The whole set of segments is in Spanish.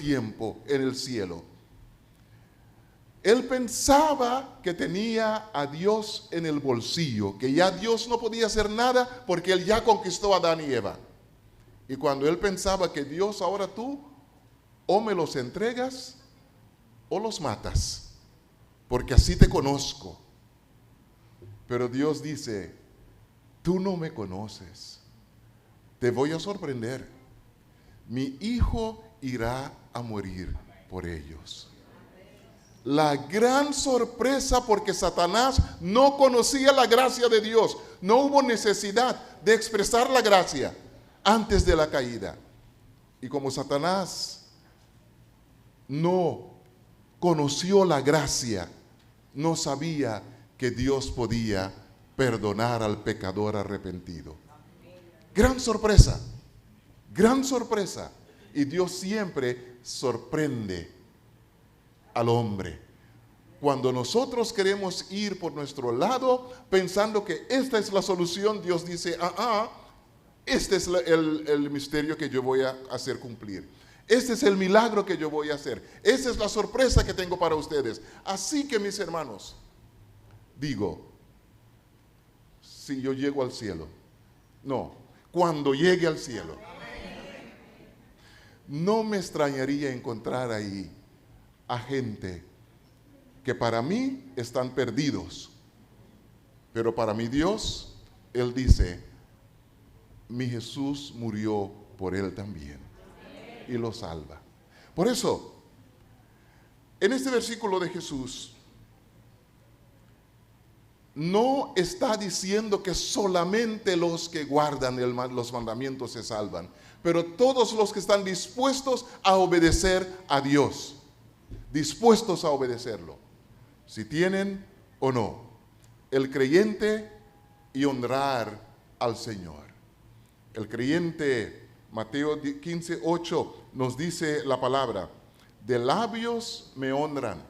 tiempo en el cielo. Él pensaba que tenía a Dios en el bolsillo, que ya Dios no podía hacer nada porque él ya conquistó a Adán y Eva. Y cuando él pensaba que Dios, ahora tú o me los entregas o los matas, porque así te conozco. Pero Dios dice, tú no me conoces, te voy a sorprender. Mi hijo irá a morir por ellos. La gran sorpresa, porque Satanás no conocía la gracia de Dios. No hubo necesidad de expresar la gracia antes de la caída. Y como Satanás no conoció la gracia, no sabía que Dios podía perdonar al pecador arrepentido. Gran sorpresa, gran sorpresa. Y Dios siempre sorprende al hombre. Cuando nosotros queremos ir por nuestro lado pensando que esta es la solución, Dios dice, este es el misterio que yo voy a hacer cumplir. Este es el milagro que yo voy a hacer. Esa es la sorpresa que tengo para ustedes. Así que, mis hermanos, digo, si yo llego al cielo, no, cuando llegue al cielo, no me extrañaría encontrar ahí a gente que para mí están perdidos, pero para mi Dios, Él dice, mi Jesús murió por él también y lo salva. Por eso, en este versículo de Jesús, no está diciendo que solamente los que guardan los mandamientos se salvan, pero todos los que están dispuestos a obedecer a Dios, dispuestos a obedecerlo, si tienen o no, el creyente y honrar al Señor. El creyente, Mateo 15:8 nos dice la palabra, de labios me honran.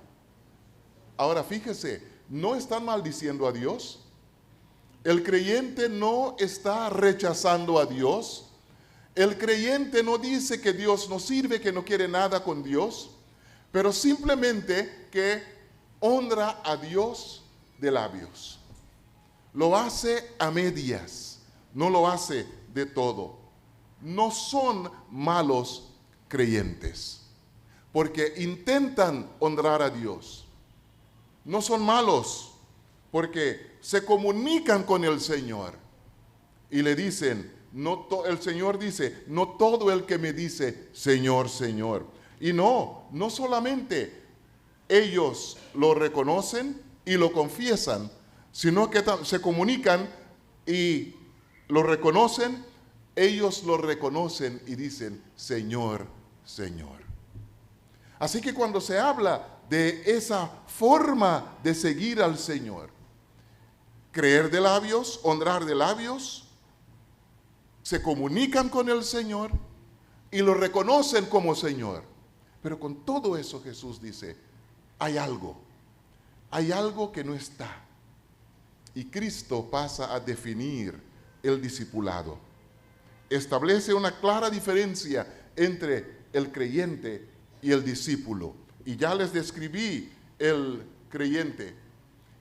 Ahora fíjese, no están maldiciendo a Dios. El creyente no está rechazando a Dios. El creyente no dice que Dios no sirve, que no quiere nada con Dios, pero simplemente que honra a Dios de labios. Lo hace a medias, no lo hace de todo. No son malos creyentes, porque intentan honrar a Dios. No son malos, porque se comunican con el Señor y le dicen, el Señor dice, no todo el que me dice, Señor, Señor. Y no solamente ellos lo reconocen y lo confiesan, sino que se comunican y lo reconocen, ellos lo reconocen y dicen, Señor, Señor. Así que cuando se habla de esa forma de seguir al Señor, creer de labios, honrar de labios, se comunican con el Señor y lo reconocen como Señor. Pero con todo eso Jesús dice, hay algo que no está. Y Cristo pasa a definir el discipulado. Establece una clara diferencia entre el creyente y el discípulo. Y ya les describí el creyente.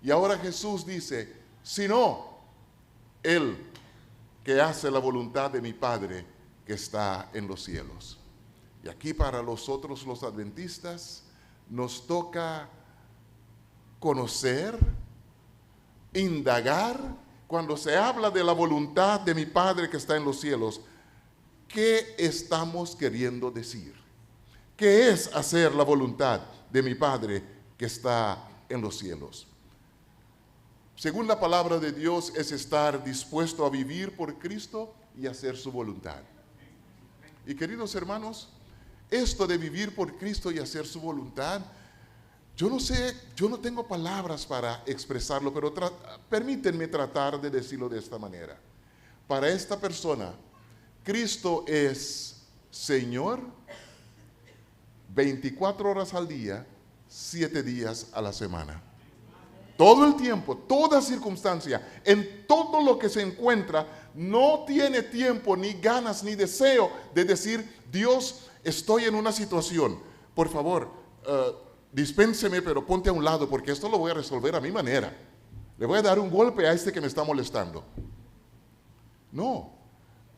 Y ahora Jesús dice, sino el que hace la voluntad de mi Padre que está en los cielos. Y aquí para nosotros los adventistas nos toca conocer, indagar, cuando se habla de la voluntad de mi Padre que está en los cielos, ¿qué estamos queriendo decir? ¿Qué es hacer la voluntad de mi Padre que está en los cielos? Según la palabra de Dios, es estar dispuesto a vivir por Cristo y hacer su voluntad. Y queridos hermanos, esto de vivir por Cristo y hacer su voluntad, yo no sé, yo no tengo palabras para expresarlo, pero permítanme tratar de decirlo de esta manera. Para esta persona, Cristo es Señor 24 horas al día, 7 días a la semana. Todo el tiempo, toda circunstancia, en todo lo que se encuentra, no tiene tiempo, ni ganas, ni deseo de decir, Dios, estoy en una situación, por favor, dispénseme, pero ponte a un lado porque esto lo voy a resolver a mi manera. Le voy a dar un golpe a este que me está molestando. No,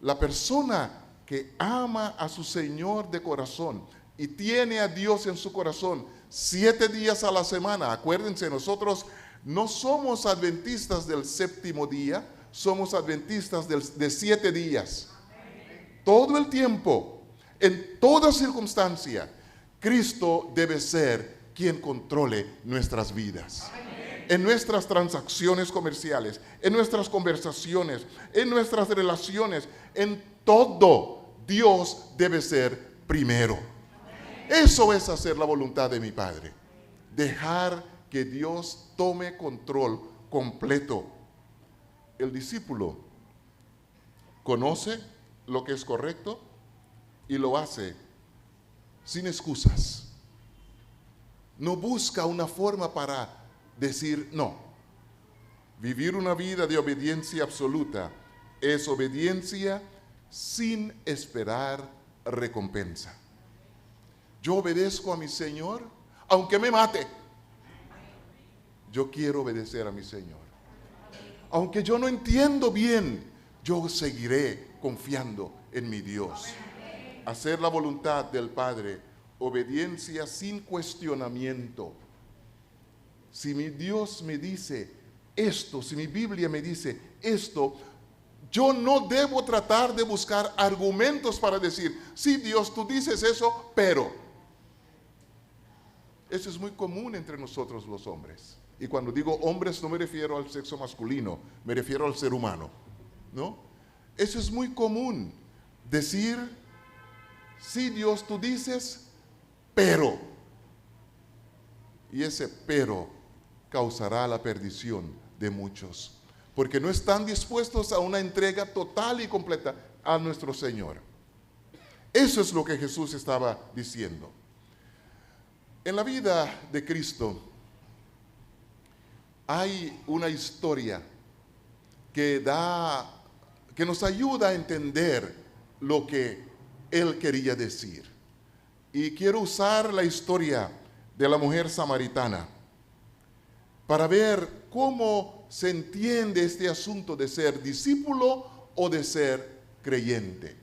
la persona que ama a su Señor de corazón y tiene a Dios en su corazón 7 días a la semana. Acuérdense, nosotros no somos adventistas del séptimo día, somos adventistas de 7 días. Todo el tiempo, en toda circunstancia, Cristo debe ser quien controle nuestras vidas. En nuestras transacciones comerciales, en nuestras conversaciones, en nuestras relaciones, en todo, Dios debe ser primero. Eso es hacer la voluntad de mi Padre. Dejar que Dios tome control completo. El discípulo conoce lo que es correcto y lo hace sin excusas. No busca una forma para decir no. Vivir una vida de obediencia absoluta es obediencia sin esperar recompensa. Yo obedezco a mi Señor, aunque me mate. Yo quiero obedecer a mi Señor. Aunque yo no entiendo bien, yo seguiré confiando en mi Dios. Hacer la voluntad del Padre, obediencia sin cuestionamiento. Si mi Dios me dice esto, si mi Biblia me dice esto, yo no debo tratar de buscar argumentos para decir, sí, Dios, tú dices eso, pero. Eso es muy común entre nosotros los hombres. Y cuando digo hombres no me refiero al sexo masculino, me refiero al ser humano, ¿no? Eso es muy común, decir, sí, Dios, tú dices, pero. Y ese pero causará la perdición de muchos, porque no están dispuestos a una entrega total y completa a nuestro Señor. Eso es lo que Jesús estaba diciendo. En la vida de Cristo hay una historia que nos ayuda a entender lo que Él quería decir. Y quiero usar la historia de la mujer samaritana para ver cómo se entiende este asunto de ser discípulo o de ser creyente.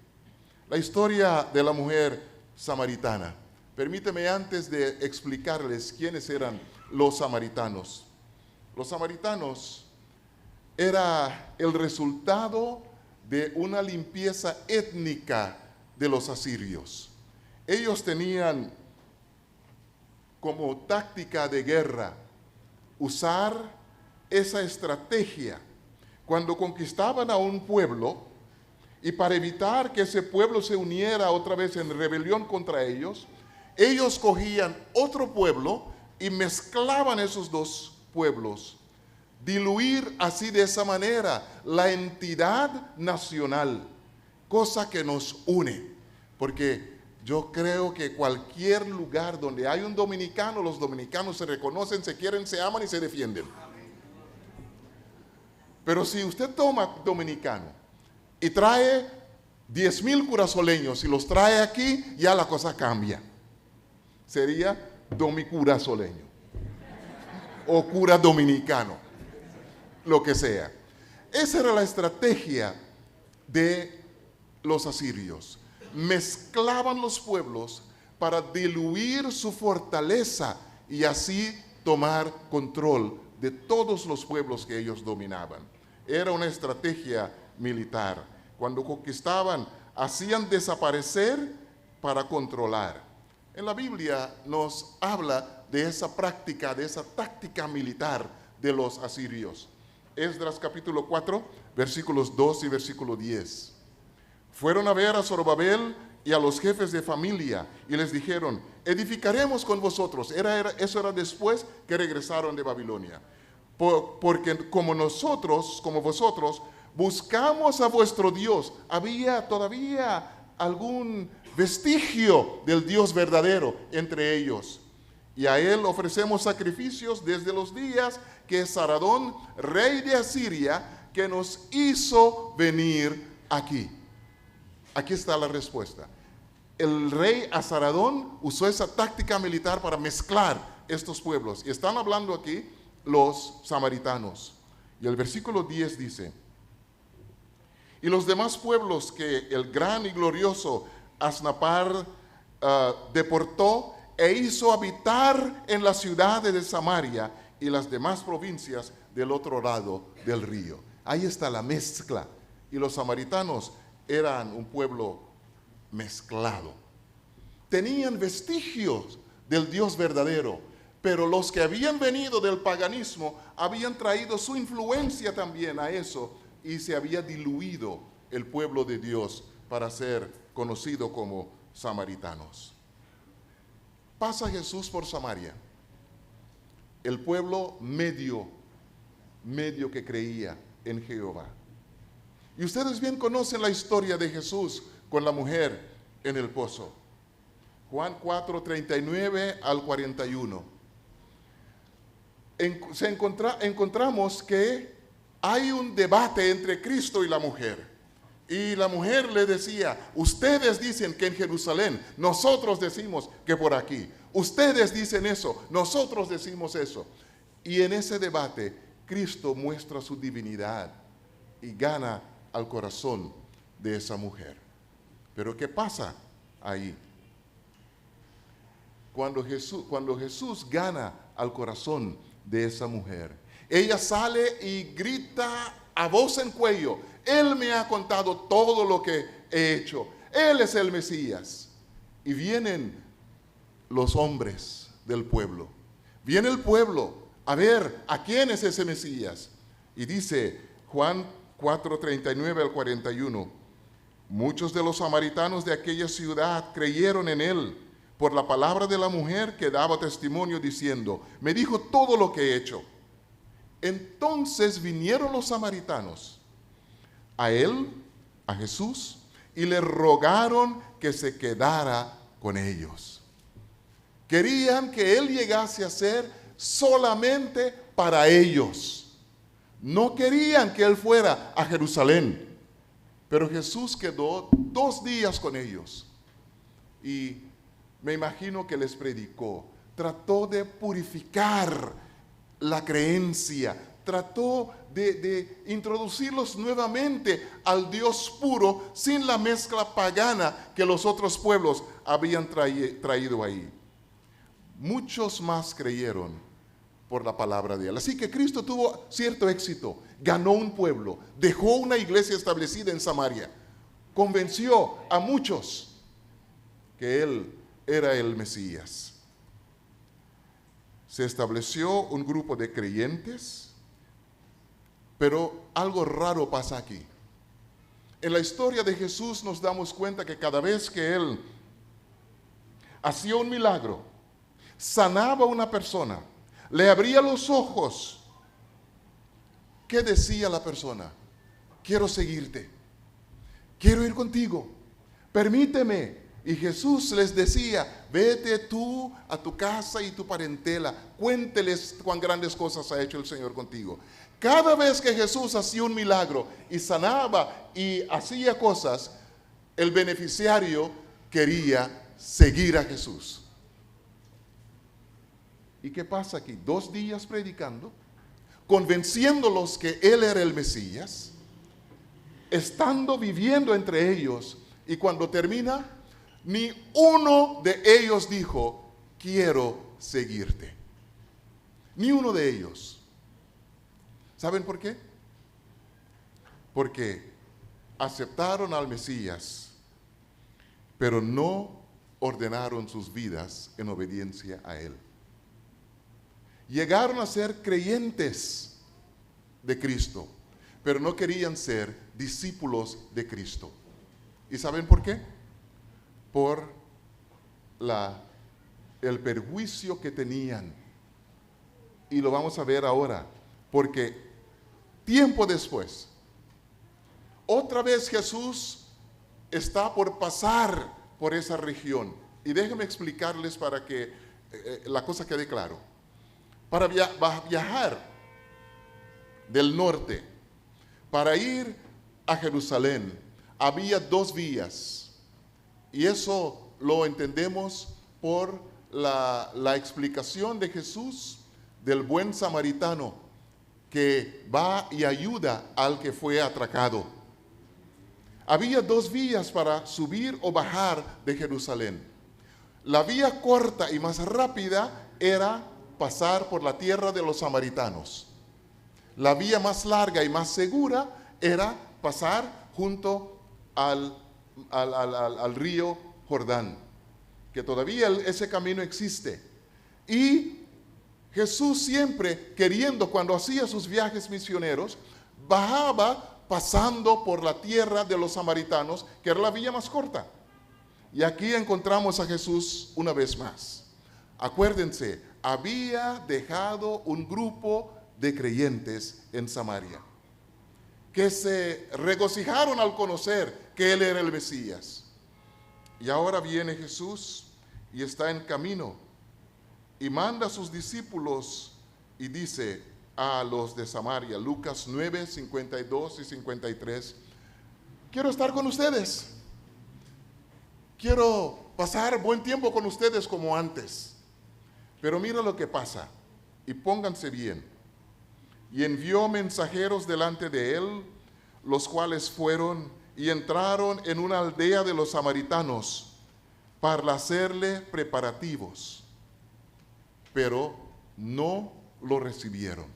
La historia de la mujer samaritana. Permíteme antes de explicarles quiénes eran los samaritanos. Los samaritanos era el resultado de una limpieza étnica de los asirios. Ellos tenían como táctica de guerra usar esa estrategia cuando conquistaban a un pueblo, y para evitar que ese pueblo se uniera otra vez en rebelión contra ellos, ellos cogían otro pueblo y mezclaban esos dos pueblos, diluir así de esa manera la entidad nacional, cosa que nos une, porque yo creo que cualquier lugar donde hay un dominicano, los dominicanos se reconocen, se quieren, se aman y se defienden. Pero si usted toma dominicano y trae 10,000 curazoleños y los trae aquí, ya la cosa cambia. Sería domicurazoleño o cura dominicano, lo que sea. Esa era la estrategia de los asirios. Mezclaban los pueblos para diluir su fortaleza y así tomar control de todos los pueblos que ellos dominaban. Era una estrategia militar. Cuando conquistaban, hacían desaparecer para controlar. En la Biblia nos habla de esa práctica, de esa táctica militar de los asirios. Esdras capítulo 4, versículos 2 y versículo 10. Fueron a ver a Zorobabel y a los jefes de familia y les dijeron, edificaremos con vosotros. Eso era después que regresaron de Babilonia. Porque como vosotros, buscamos a vuestro Dios. Había todavía algún vestigio del Dios verdadero entre ellos. Y a él ofrecemos sacrificios desde los días que Saradón, rey de Asiria, que nos hizo venir aquí. Aquí está la respuesta. el rey Azaradón usó esa táctica militar para mezclar estos pueblos. Y están hablando aquí los samaritanos. Y el versículo 10 dice: y los demás pueblos que el gran y glorioso Asnapar deportó e hizo habitar en las ciudades de Samaria y las demás provincias del otro lado del río. Ahí está la mezcla. Y los samaritanos eran un pueblo mezclado. Tenían vestigios del Dios verdadero, pero los que habían venido del paganismo habían traído su influencia también a eso, y se había diluido el pueblo de Dios para ser conocido como samaritanos. Pasa Jesús por Samaria, el pueblo medio que creía en Jehová. Y ustedes bien conocen la historia de Jesús con la mujer en el pozo. Juan 4, 39 al 41. Encontramos que hay un debate entre Cristo y la mujer. Y la mujer le decía: ustedes dicen que en Jerusalén, nosotros decimos que por aquí. Ustedes dicen eso, nosotros decimos eso. Y en ese debate, Cristo muestra su divinidad y gana al corazón de esa mujer. Pero ¿qué pasa ahí? Cuando Jesús gana al corazón de esa mujer, ella sale y grita a voz en cuello: Él me ha contado todo lo que he hecho. Él es el Mesías. Y vienen los hombres del pueblo. Viene el pueblo a ver a quién es ese Mesías. Y dice Juan 4, 39 al 41: muchos de los samaritanos de aquella ciudad creyeron en él por la palabra de la mujer que daba testimonio diciendo: me dijo todo lo que he hecho. Entonces vinieron los samaritanos a él, a Jesús, y le rogaron que se quedara con ellos. Querían que él llegase a ser solamente para ellos. No querían que él fuera a Jerusalén. Pero Jesús quedó 2 días con ellos. Y me imagino que les predicó. Trató de purificar la creencia, trató de introducirlos nuevamente al Dios puro sin la mezcla pagana que los otros pueblos habían traído ahí. Muchos más creyeron por la palabra de él. Así que Cristo tuvo cierto éxito, ganó un pueblo, dejó una iglesia establecida en Samaria, convenció a muchos que él era el Mesías. Se estableció un grupo de creyentes, pero algo raro pasa aquí. En la historia de Jesús nos damos cuenta que cada vez que él hacía un milagro, sanaba a una persona, le abría los ojos, ¿qué decía la persona? Quiero seguirte, quiero ir contigo, permíteme. Y Jesús les decía: vete tú a tu casa y tu parentela, cuénteles cuán grandes cosas ha hecho el Señor contigo. Cada vez que Jesús hacía un milagro y sanaba y hacía cosas, el beneficiario quería seguir a Jesús. ¿Y qué pasa aquí? 2 días predicando, convenciéndolos que Él era el Mesías, estando viviendo entre ellos, y cuando termina, ni uno de ellos dijo: quiero seguirte. Ni uno de ellos. ¿Saben por qué? Porque aceptaron al Mesías, pero no ordenaron sus vidas en obediencia a Él. Llegaron a ser creyentes de Cristo, pero no querían ser discípulos de Cristo. ¿Y saben por qué? Por el perjuicio que tenían. Y lo vamos a ver ahora, porque tiempo después, otra vez Jesús está por pasar por esa región. Y déjenme explicarles para que la cosa quede claro. Para viajar del norte, para ir a Jerusalén, había 2 vías. Y eso lo entendemos por la explicación de Jesús del buen samaritano que va y ayuda al que fue atracado. Había dos vías para subir o bajar de Jerusalén. La vía corta y más rápida era pasar por la tierra de los samaritanos. La vía más larga y más segura era pasar junto al río Jordán, que todavía ese camino existe. Y Jesús siempre queriendo, cuando hacía sus viajes misioneros, bajaba pasando por la tierra de los samaritanos, que era la vía más corta. Y aquí encontramos a Jesús una vez más. Acuérdense, había dejado un grupo de creyentes en Samaria, que se regocijaron al conocer que Él era el Mesías. Y ahora viene Jesús y está en camino y manda a sus discípulos y dice a los de Samaria, Lucas 9, 52 y 53, quiero estar con ustedes. Quiero pasar buen tiempo con ustedes como antes. Pero mira lo que pasa, y pónganse bien. Y envió mensajeros delante de él, los cuales fueron y entraron en una aldea de los samaritanos para hacerle preparativos, pero no lo recibieron.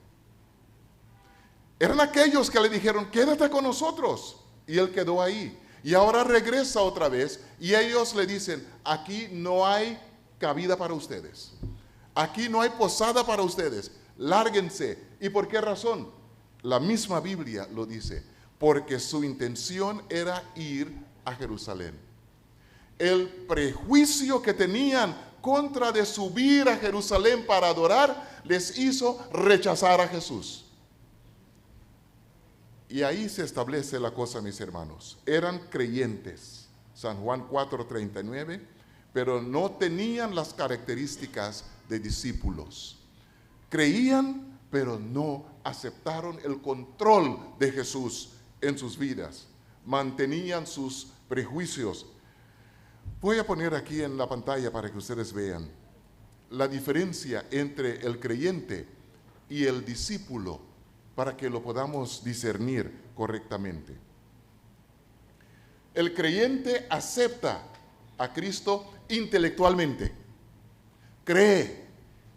Eran aquellos que le dijeron, quédate con nosotros, y él quedó ahí. Y ahora regresa otra vez y ellos le dicen, aquí no hay cabida para ustedes. Aquí no hay posada para ustedes. Lárguense. ¿Y por qué razón? La misma Biblia lo dice. Porque su intención era ir a Jerusalén. El prejuicio que tenían contra de subir a Jerusalén para adorar les hizo rechazar a Jesús. Y ahí se establece la cosa, mis hermanos. Eran creyentes, San Juan 4:39, pero no tenían las características de discípulos. Creían, pero no aceptaron el control de Jesús en sus vidas. Mantenían sus prejuicios. Voy a poner aquí en la pantalla para que ustedes vean la diferencia entre el creyente y el discípulo, para que lo podamos discernir correctamente. El creyente acepta a Cristo intelectualmente, cree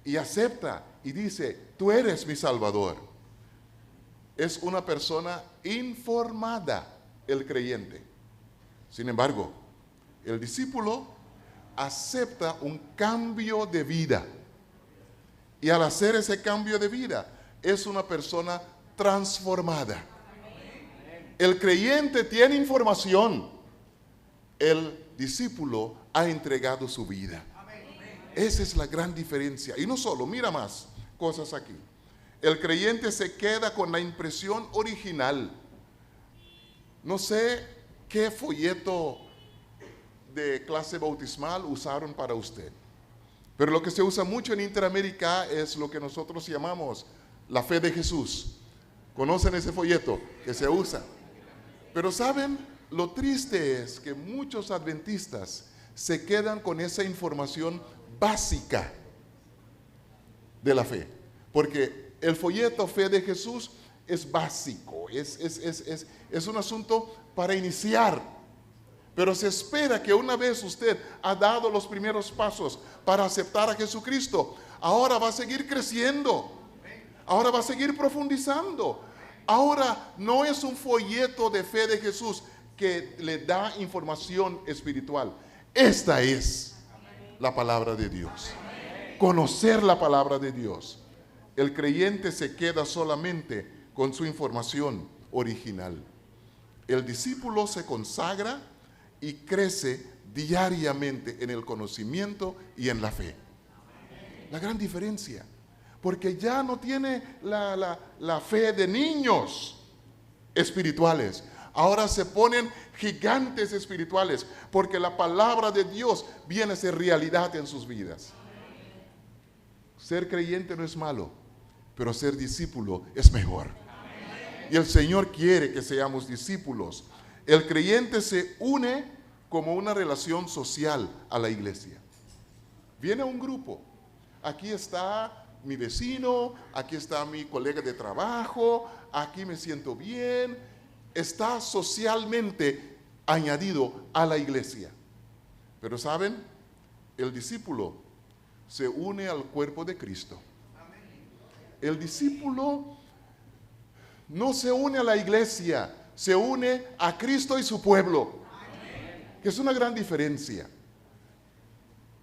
y acepta y dice, tú eres mi Salvador. Es una persona informada, el creyente. Sin embargo, el discípulo acepta un cambio de vida. Y al hacer ese cambio de vida, es una persona transformada. El creyente tiene información. El discípulo ha entregado su vida. Esa es la gran diferencia. Y no solo, mira más cosas aquí. El creyente se queda con la impresión original. No sé qué folleto de clase bautismal usaron para usted, pero lo que se usa mucho en Interamérica es lo que nosotros llamamos la fe de Jesús. ¿Conocen ese folleto que se usa? Pero ¿saben? Lo triste es que muchos adventistas se quedan con esa información básica de la fe, porque el folleto Fe de Jesús es básico, es un asunto para iniciar, pero se espera que una vez usted ha dado los primeros pasos para aceptar a Jesucristo, ahora va a seguir creciendo, ahora va a seguir profundizando. Ahora no es un folleto de fe de Jesús que le da información espiritual. Esta es la palabra de Dios. Conocer la palabra de Dios. El creyente se queda solamente con su información original. El discípulo se consagra y crece diariamente en el conocimiento y en la fe. La gran diferencia. Porque ya no tiene la fe de niños espirituales. Ahora se ponen gigantes espirituales, porque la palabra de Dios viene a ser realidad en sus vidas. Ser creyente no es malo, pero ser discípulo es mejor. Y el Señor quiere que seamos discípulos. El creyente se une como una relación social a la iglesia. Viene un grupo, aquí está mi vecino, aquí está mi colega de trabajo, aquí me siento bien, está socialmente añadido a la iglesia. Pero ¿saben? El discípulo se une al cuerpo de Cristo. El discípulo no se une a la iglesia, se une a Cristo y su pueblo, que es una gran diferencia.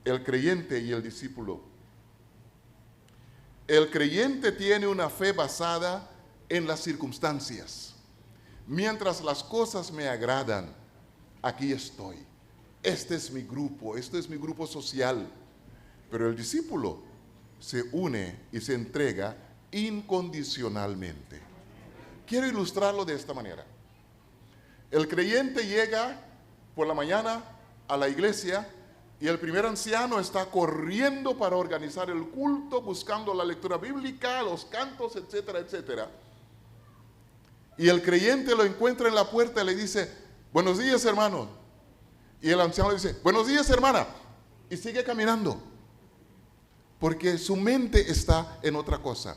El creyente y el discípulo. El creyente tiene una fe basada en las circunstancias. Mientras las cosas me agradan, aquí estoy. Este es mi grupo, este es mi grupo social. Pero el discípulo se une y se entrega incondicionalmente. Quiero ilustrarlo de esta manera. El creyente llega por la mañana a la iglesia y el primer anciano está corriendo para organizar el culto, buscando la lectura bíblica, los cantos, etcétera, etcétera. Y el creyente lo encuentra en la puerta y le dice, buenos días, hermano. Y el anciano le dice, buenos días, hermana. Y sigue caminando, porque su mente está en otra cosa.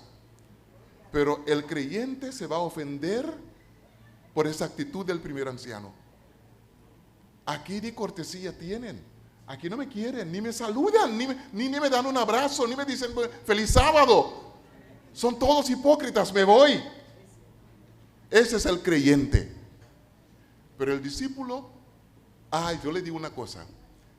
Pero el creyente se va a ofender por esa actitud del primer anciano. Aquí ni cortesía tienen. Aquí no me quieren, ni me saludan, ni me dan un abrazo, ni me dicen feliz sábado. Son todos hipócritas, me voy. Ese es el creyente. Pero el discípulo, yo le digo una cosa.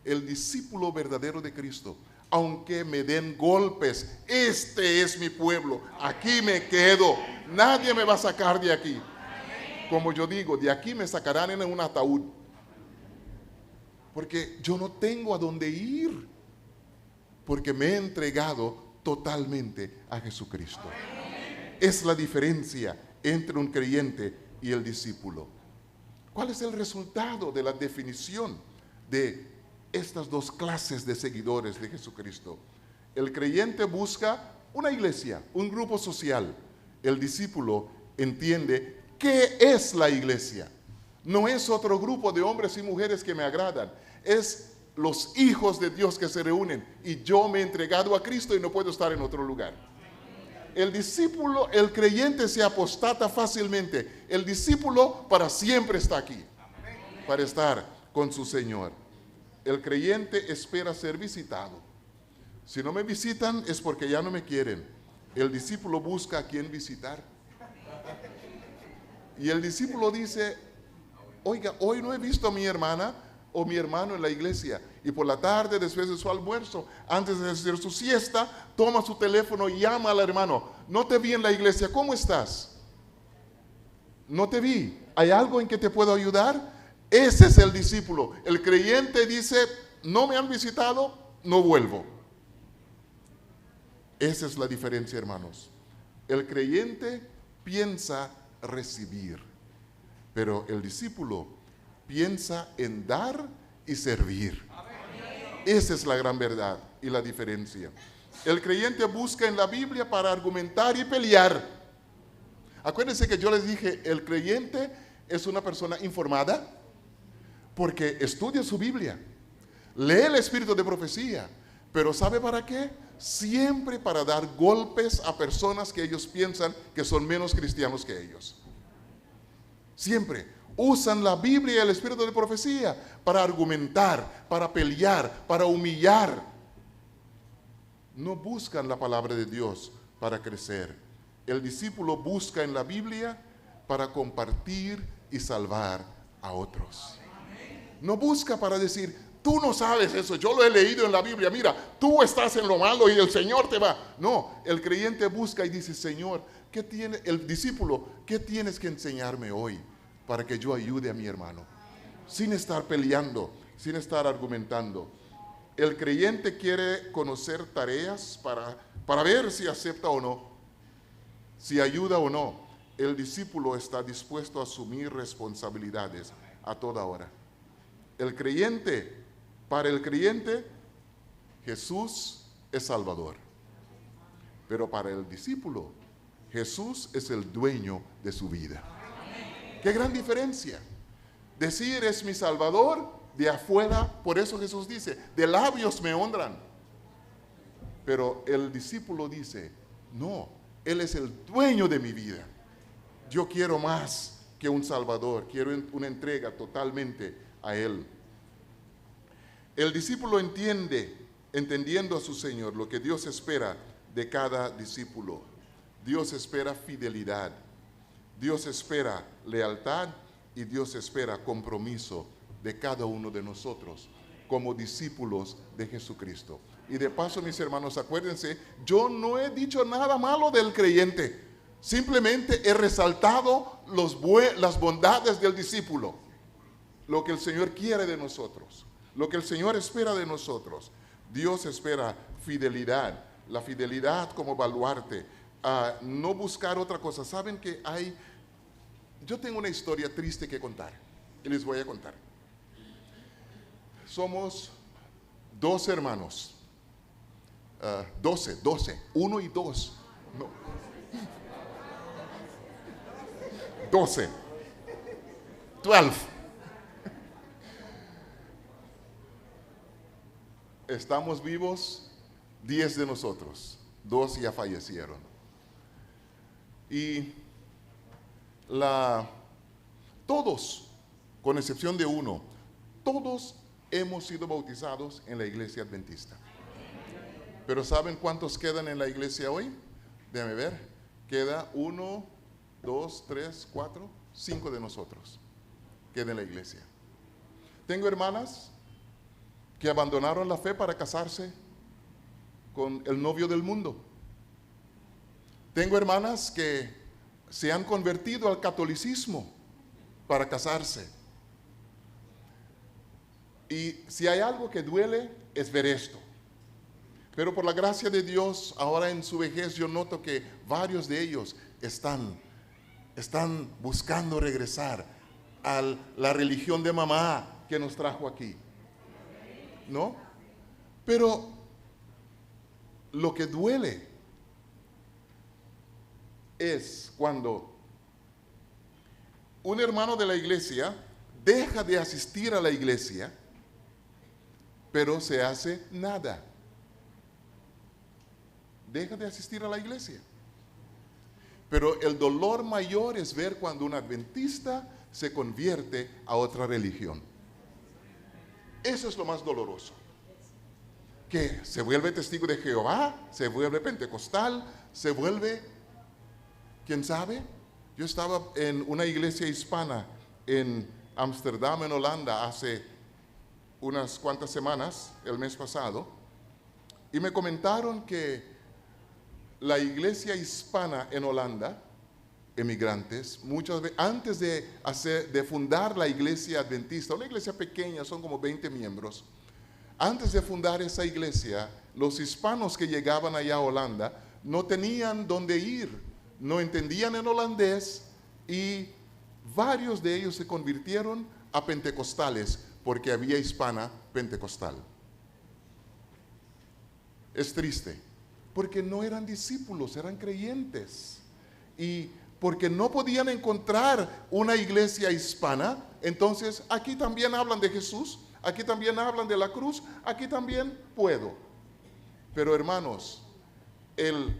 El discípulo verdadero de Cristo, aunque me den golpes, este es mi pueblo, aquí me quedo, nadie me va a sacar de aquí. Como yo digo, de aquí me sacarán en un ataúd. Porque yo no tengo a dónde ir, porque me he entregado totalmente a Jesucristo. Es la diferencia entre un creyente y el discípulo. ¿Cuál es el resultado de la definición de estas dos clases de seguidores de Jesucristo? El creyente busca una iglesia, un grupo social. El discípulo entiende qué es la iglesia. No es otro grupo de hombres y mujeres que me agradan. Es los hijos de Dios que se reúnen. Y yo me he entregado a Cristo y no puedo estar en otro lugar. El discípulo, el creyente se apostata fácilmente. El discípulo para siempre está aquí, para estar con su Señor. El creyente espera ser visitado. Si no me visitan es porque ya no me quieren. El discípulo busca a quien visitar. Y el discípulo dice, oiga, hoy no he visto a mi hermana o mi hermano en la iglesia. Y por la tarde, después de su almuerzo, antes de hacer su siesta, toma su teléfono y llama al hermano. No te vi en la iglesia, ¿cómo estás? No te vi. ¿Hay algo en que te puedo ayudar? Ese es el discípulo. El creyente dice, no me han visitado, no vuelvo. Esa es la diferencia, hermanos. El creyente piensa recibir, pero el discípulo piensa en dar y servir. Esa es la gran verdad y la diferencia. El creyente busca en la Biblia para argumentar y pelear. Acuérdense que yo les dije, el creyente es una persona informada porque estudia su Biblia, lee el espíritu de profecía, pero ¿sabe para qué? Siempre para dar golpes a personas que ellos piensan que son menos cristianos que ellos. Siempre usan la Biblia y el espíritu de profecía para argumentar, para pelear, para humillar. No buscan la palabra de Dios para crecer. El discípulo busca en la Biblia para compartir y salvar a otros. No busca para decir, tú no sabes eso, yo lo he leído en la Biblia, mira, tú estás en lo malo y el Señor te va. No, el creyente busca y dice, Señor, ¿qué tiene el discípulo? ¿Qué tienes que enseñarme hoy para que yo ayude a mi hermano? Sin estar peleando, sin estar argumentando. El creyente quiere conocer tareas para ver si acepta o no, si ayuda o no. El discípulo está dispuesto a asumir responsabilidades a toda hora. Para el creyente, Jesús es Salvador. Pero para el discípulo, Jesús es el dueño de su vida. ¡Qué gran diferencia! Decir es mi Salvador de afuera, por eso Jesús dice, de labios me honran. Pero el discípulo dice, no, Él es el dueño de mi vida. Yo quiero más que un Salvador, quiero una entrega totalmente a Él. El discípulo entendiendo a su Señor, lo que Dios espera de cada discípulo. Dios espera fidelidad, Dios espera lealtad y Dios espera compromiso de cada uno de nosotros como discípulos de Jesucristo. Y de paso, mis hermanos, acuérdense, yo no he dicho nada malo del creyente, simplemente he resaltado las bondades del discípulo, lo que el Señor quiere de nosotros, lo que el Señor espera de nosotros. Dios espera fidelidad, la fidelidad como baluarte, no buscar otra cosa. Saben que yo tengo una historia triste que contar y les voy a contar. Somos 12 hermanos, 12, 1 y 2, no, 12, 12. Estamos vivos 10 de nosotros, 2 ya fallecieron. Y todos, con excepción de uno, todos hemos sido bautizados en la iglesia adventista. Pero ¿saben cuántos quedan en la iglesia hoy? Déjame ver. Queda 1, 2, 3, 4, 5 de nosotros. Queda en la iglesia. Tengo hermanas que abandonaron la fe para casarse con el novio del mundo. Tengo hermanas que se han convertido al catolicismo para casarse. Y si hay algo que duele es ver esto. Pero por la gracia de Dios, ahora en su vejez yo noto que varios de ellos están buscando regresar a la religión de mamá que nos trajo aquí. ¿No? Pero lo que duele es cuando un hermano de la iglesia deja de asistir a la iglesia, pero se hace nada. Deja de asistir a la iglesia. Pero el dolor mayor es ver cuando un adventista se convierte a otra religión. Eso es lo más doloroso. Que se vuelve testigo de Jehová, se vuelve pentecostal, se vuelve, ¿quién sabe? Yo estaba en una iglesia hispana en Ámsterdam, en Holanda, hace unas cuantas semanas, el mes pasado, y me comentaron que la iglesia hispana en Holanda, emigrantes, muchas veces, antes de fundar la iglesia adventista, una iglesia pequeña, son como 20 miembros, antes de fundar esa iglesia, los hispanos que llegaban allá a Holanda no tenían dónde ir, no entendían el holandés y varios de ellos se convirtieron a pentecostales porque había hispana pentecostal. Es triste, porque no eran discípulos, eran creyentes. Y porque no podían encontrar una iglesia hispana, entonces aquí también hablan de Jesús, aquí también hablan de la cruz, aquí también puedo. Pero hermanos, el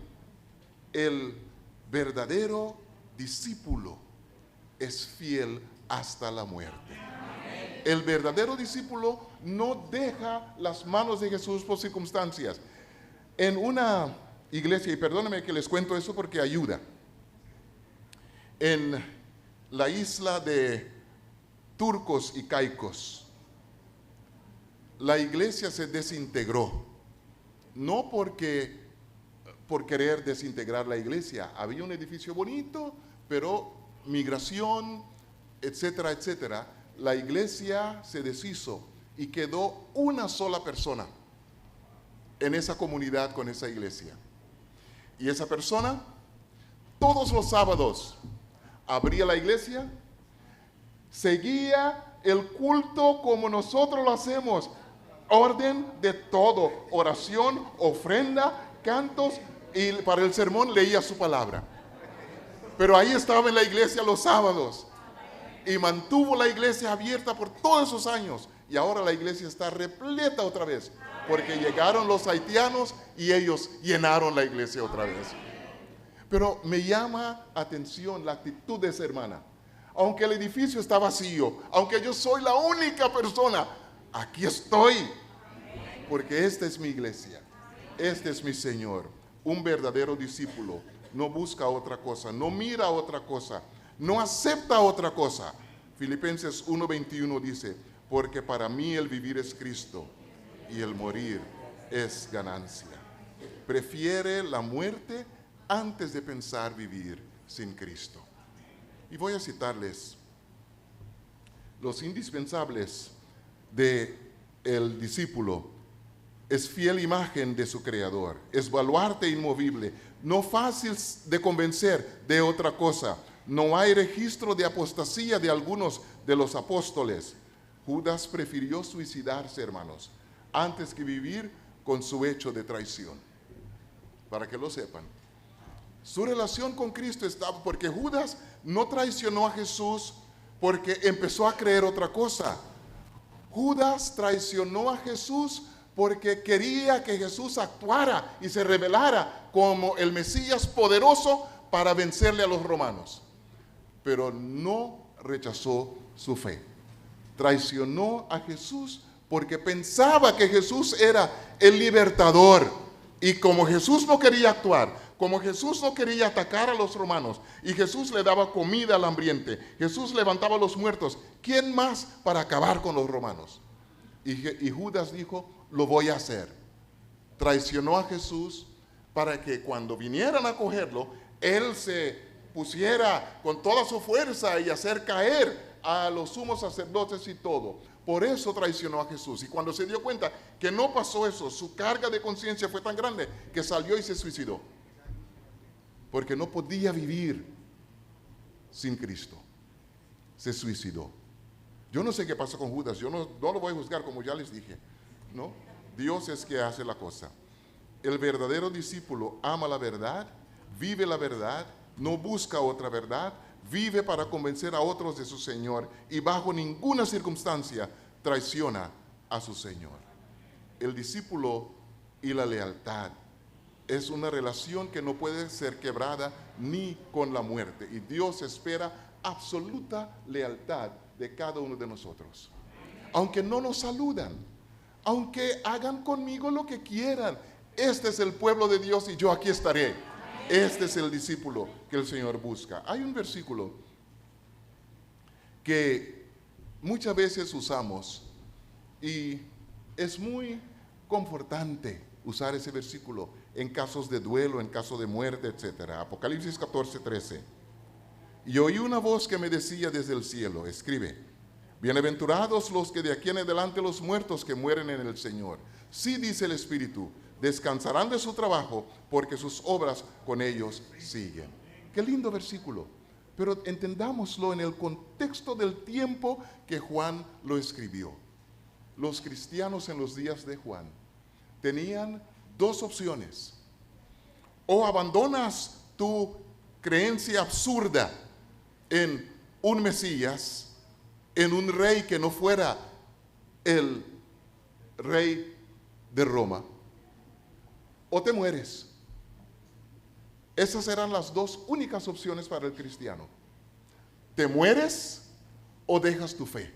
verdadero discípulo es fiel hasta la muerte. El verdadero discípulo no deja las manos de Jesús por circunstancias. En una iglesia, y perdónenme que les cuento eso porque ayuda, en la isla de Turcos y Caicos, la iglesia se desintegró, no por querer desintegrar la iglesia. Había un edificio bonito, pero migración, etcétera, etcétera. La iglesia se deshizo y quedó una sola persona en esa comunidad con esa iglesia. Y esa persona, todos los sábados, abría la iglesia, seguía el culto como nosotros lo hacemos, orden de todo, oración, ofrenda, cantos, y para el sermón leía su palabra. Pero ahí estaba en la iglesia los sábados y mantuvo la iglesia abierta por todos esos años. y ahora la iglesia está repleta otra vez, porque llegaron los haitianos y ellos llenaron la iglesia otra vez. Pero me llama atención la actitud de esa hermana. Aunque el edificio está vacío, aunque yo soy la única persona, aquí estoy, porque esta es mi iglesia, este es mi Señor. Un verdadero discípulo no busca otra cosa, no mira otra cosa, no acepta otra cosa. Filipenses 1:21 dice, porque para mí el vivir es Cristo y el morir es ganancia. Prefiere la muerte antes de pensar vivir sin Cristo. Y voy a citarles los indispensables de el discípulo. Es fiel imagen de su Creador, es baluarte inmovible, no fácil de convencer de otra cosa. No hay registro de apostasía de algunos de los apóstoles. Judas prefirió suicidarse, hermanos, antes que vivir con su hecho de traición. Para que lo sepan. Su relación con Cristo estaba, porque Judas no traicionó a Jesús porque empezó a creer otra cosa. Judas traicionó a Jesús porque quería que Jesús actuara y se revelara como el Mesías poderoso para vencerle a los romanos. Pero no rechazó su fe. Traicionó a Jesús porque pensaba que Jesús era el libertador. Y como Jesús no quería actuar, como Jesús no quería atacar a los romanos, y Jesús le daba comida al hambriente, Jesús levantaba a los muertos, ¿quién más para acabar con los romanos? Y Judas dijo, lo voy a hacer. Traicionó a Jesús para que cuando vinieran a cogerlo, él se pusiera con toda su fuerza y hacer caer a los sumos sacerdotes y todo. Por eso traicionó a Jesús. Y cuando se dio cuenta que no pasó eso, su carga de conciencia fue tan grande que salió y se suicidó. Porque no podía vivir sin Cristo. Se suicidó. Yo no sé qué pasa con Judas. Yo no lo voy a juzgar, como ya les dije, ¿no? Dios es que hace la cosa. El verdadero discípulo ama la verdad, vive la verdad, no busca otra verdad, vive para convencer a otros de su Señor y bajo ninguna circunstancia traiciona a su Señor. El discípulo y la lealtad es una relación que no puede ser quebrada ni con la muerte. Y Dios espera absoluta lealtad de cada uno de nosotros. Aunque no nos saludan, aunque hagan conmigo lo que quieran, este es el pueblo de Dios y yo aquí estaré. Este es el discípulo que el Señor busca. Hay un versículo que muchas veces usamos y es muy confortante usar ese versículo en casos de duelo, en caso de muerte, etc. Apocalipsis 14:13. Y oí una voz que me decía desde el cielo, escribe, bienaventurados los que de aquí en adelante los muertos que mueren en el Señor. Sí, dice el Espíritu, descansarán de su trabajo porque sus obras con ellos siguen. Qué lindo versículo, pero entendámoslo en el contexto del tiempo que Juan lo escribió. Los cristianos en los días de Juan tenían dos opciones. O abandonas tu creencia absurda en un Mesías, en un rey que no fuera el rey de Roma, o te mueres. Esas eran las dos únicas opciones para el cristiano. ¿Te mueres o dejas tu fe?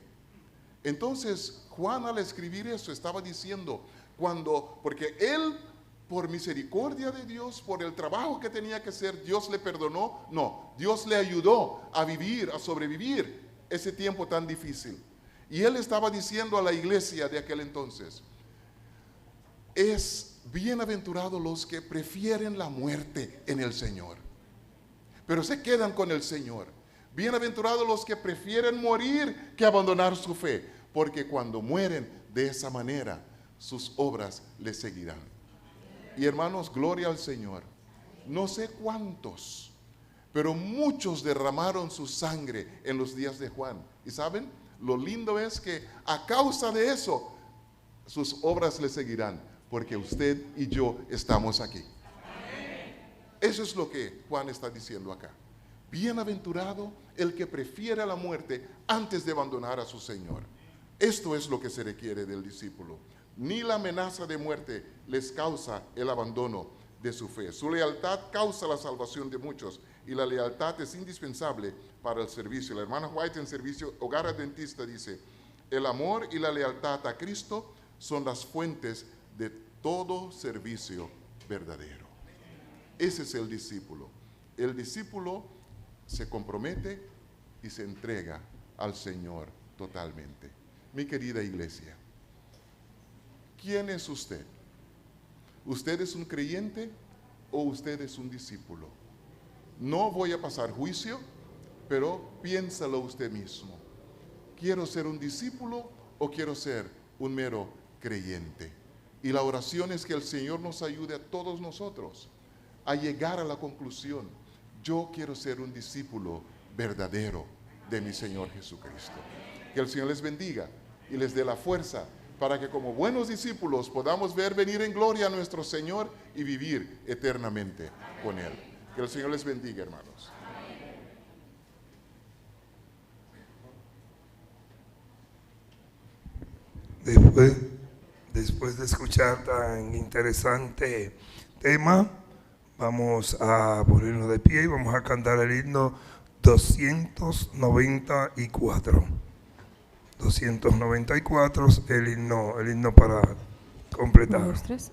Entonces, Juan al escribir eso estaba diciendo, porque él, por misericordia de Dios, por el trabajo que tenía que hacer, Dios le perdonó. No, Dios le ayudó a vivir, a sobrevivir ese tiempo tan difícil. Y él estaba diciendo a la iglesia de aquel entonces, es bienaventurados los que prefieren la muerte en el Señor, pero se quedan con el Señor. Bienaventurados los que prefieren morir que abandonar su fe, porque cuando mueren de esa manera, sus obras les seguirán. Y hermanos, gloria al Señor. No sé cuántos, pero muchos derramaron su sangre en los días de Juan. Y saben, lo lindo es que a causa de eso, sus obras les seguirán, porque usted y yo estamos aquí. Eso es lo que Juan está diciendo acá. Bienaventurado el que prefiere la muerte antes de abandonar a su Señor. Esto es lo que se requiere del discípulo. Ni la amenaza de muerte les causa el abandono de su fe. Su lealtad causa la salvación de muchos y la lealtad es indispensable para el servicio. La hermana White en Servicio Hogar Adventista dice: el amor y la lealtad a Cristo son las fuentes de todo servicio verdadero. Ese es el discípulo. El discípulo se compromete y se entrega al Señor totalmente. Mi querida iglesia, ¿quién es usted? ¿Usted es un creyente o usted es un discípulo? No voy a pasar juicio, pero piénsalo usted mismo. ¿Quiero ser un discípulo o quiero ser un mero creyente? Y la oración es que el Señor nos ayude a todos nosotros a llegar a la conclusión: yo quiero ser un discípulo verdadero de mi Señor Jesucristo. Que el Señor les bendiga y les dé la fuerza para que como buenos discípulos podamos ver venir en gloria a nuestro Señor y vivir eternamente con Él. Que el Señor les bendiga, hermanos. Después de escuchar tan interesante tema, vamos a ponernos de pie y vamos a cantar el himno 294. 294, el himno para completar. 1, 2, 3.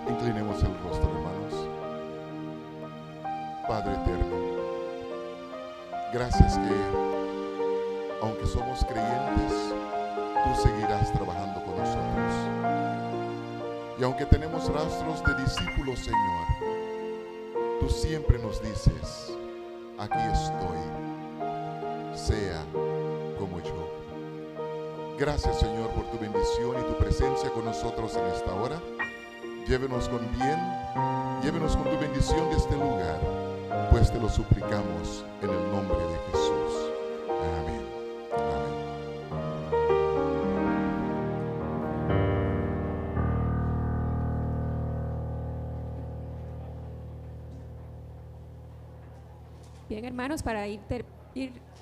Inclinemos el rostro, hermanos. Padre eterno, gracias que, aunque somos creyentes, tú seguirás trabajando con nosotros. Y aunque tenemos rastros de discípulos, Señor, tú siempre nos dices: aquí estoy, sea como yo. Gracias, Señor, por tu bendición y tu presencia con nosotros en esta hora. Llévenos con bien, llévenos con tu bendición de este lugar, pues te lo suplicamos en el nombre de Jesús. Amén. Bien, hermanos, para ir